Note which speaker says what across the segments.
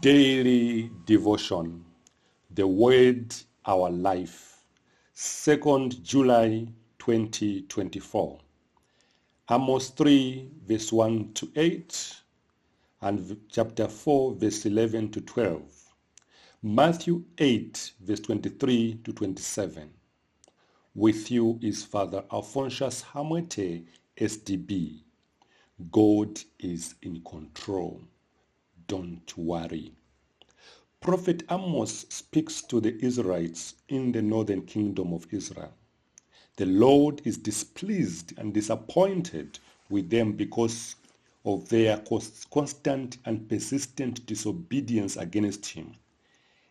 Speaker 1: Daily devotion, the word, our life. 2nd July 2024. Amos 3 verse 1 to 8 and chapter 4 verse 11 to 12. Matthew 8 verse 23 to 27. With you is Father Alphoncious Hamweete, SDB. God is in control. Don't worry. Prophet Amos speaks to the Israelites in the northern kingdom of Israel. The Lord is displeased and disappointed with them because of their constant and persistent disobedience against him.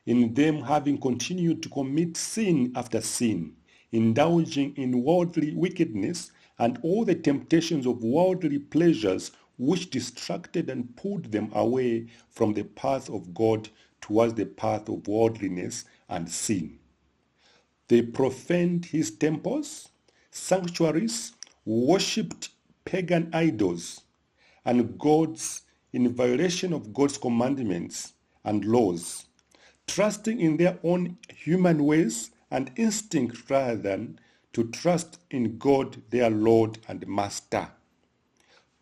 Speaker 1: In them having continued to commit sin after sin, indulging in worldly wickedness and all the temptations of worldly pleasures which distracted and pulled them away from the path of God towards the path of worldliness and sin. They profaned his temples, sanctuaries, worshipped pagan idols and gods in violation of God's commandments and laws, trusting in their own human ways and instinct rather than to trust in God, their Lord and Master.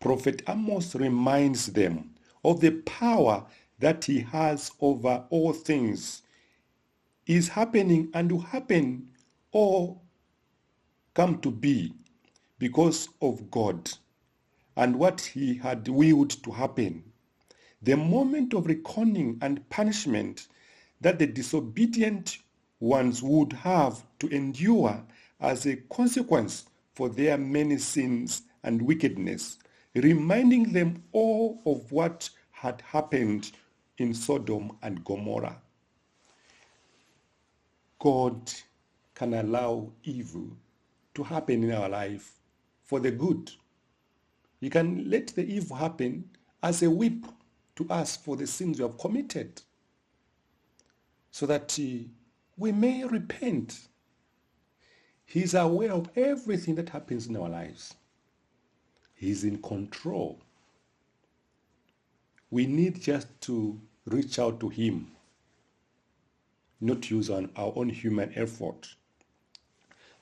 Speaker 1: Prophet Amos reminds them of the power that he has over all things, is happening and will happen or come to be because of God and what he had willed to happen. The moment of reckoning and punishment that the disobedient ones would have to endure as a consequence for their many sins and wickedness, reminding them all of what had happened in Sodom and Gomorrah. God can allow evil to happen in our life for the good. He can let the evil happen as a whip to us for the sins we have committed, so that we may repent. He is aware of everything that happens in our lives. He is in control. We need just to reach out to him, not use our own human effort.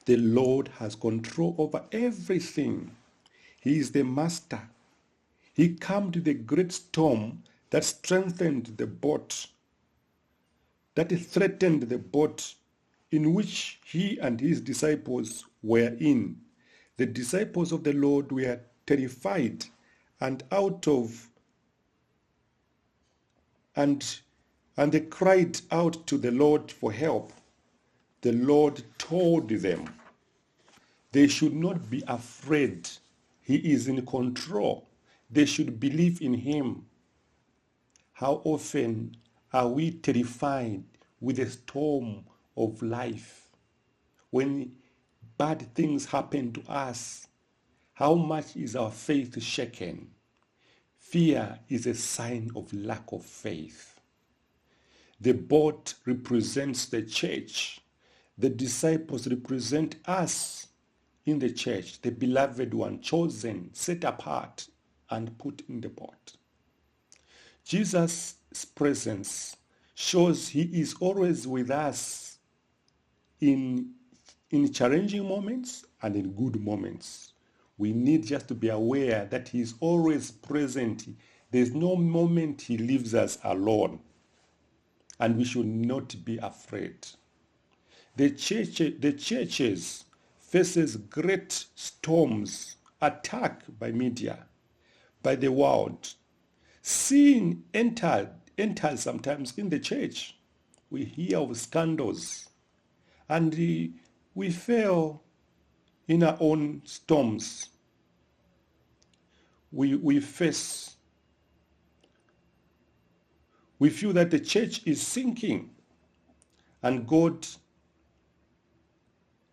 Speaker 1: The Lord has control over everything. He is the master. He calmed the great storm that strengthened the boat, that threatened the boat in which he and his disciples were in. The disciples of the Lord were terrified and they cried out to the Lord for help. The Lord told them they should not be afraid. He is in control. They should believe in him. How often are we terrified with the storm of life? When bad things happen to us, how much is our faith shaken? Fear is a sign of lack of faith. The boat represents the church. The disciples represent us in the church, the beloved one, chosen, set apart, and put in the boat. Jesus' presence shows he is always with us in challenging moments and in good moments. We need just to be aware that he is always present. There's no moment he leaves us alone, and we should not be afraid. The churches faces great storms, attack by media, by the world. Sin enters sometimes in the church. We hear of scandals, and we fail in our own storms. We feel that the church is sinking and God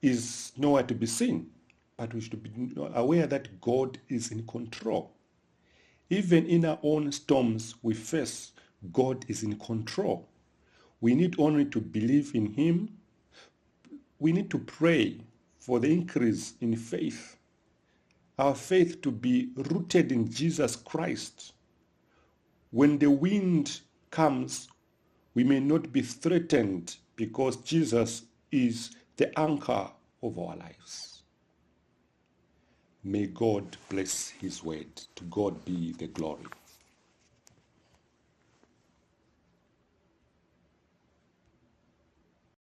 Speaker 1: is nowhere to be seen. But we should be aware that God is in control. Even in our own storms we face, God is in control. We need only to believe in him. We need to pray for the increase in faith. Our faith to be rooted in Jesus Christ. When the wind comes, we may not be threatened because Jesus is the anchor of our lives. May God bless his word. To God be the glory.